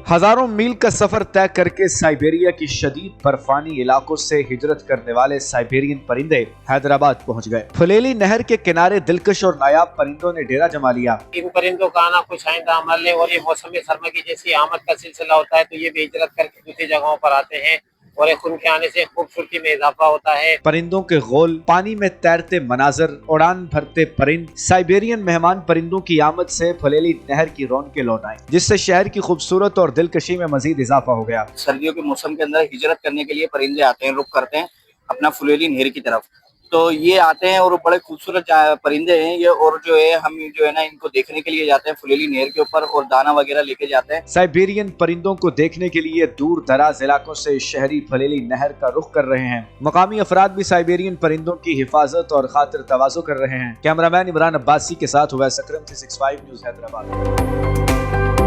हजारों मील का सफर तय करके साइबेरिया की शदीद बर्फानी इलाकों से हिजरत करने वाले साइबेरियन परिंदे हैदराबाद पहुंच गए। फुलेली नहर के किनारे दिलकश और नायाब परिंदों ने डेरा जमा लिया। इन परिंदों का आना कुछ आइंदा अमल है और ये मौसम सरमा की जैसी आमद का सिलसिला होता है, तो ये भी हिजरत करके दूसरी जगहों पर आते हैं और उनके आने से खूबसूरती में इजाफा होता है। परिंदों के गोल, पानी में तैरते मनाजर, उड़ान भरते परिंद, साइबेरियन मेहमान परिंदों की आमद से फुलेली नहर की रौनकें लौट आईं, जिससे शहर की खूबसूरत और दिलकशी में मजीद इजाफा हो गया। सर्दियों के मौसम के अंदर हिजरत करने के लिए परिंदे आते हैं, रुख करते हैं अपना फुलेली नहर की तरफ। तो ये आते हैं और बड़े खूबसूरत परिंदे हैं ये, और जो है हम जो है ना इनको देखने के लिए जाते हैं फुलेली नहर के ऊपर और दाना वगैरह लेके जाते हैं। साइबेरियन परिंदों को देखने के लिए दूर दराज इलाकों से शहरी फुलेली नहर का रुख कर रहे हैं। मकामी अफराद भी साइबेरियन परिंदों की हिफाजत और खातिर तवाज़ो कर रहे हैं। कैमरामैन इमरान अब्बासी के साथ हुआ सकरम 365 न्यूज़ हैदराबाद।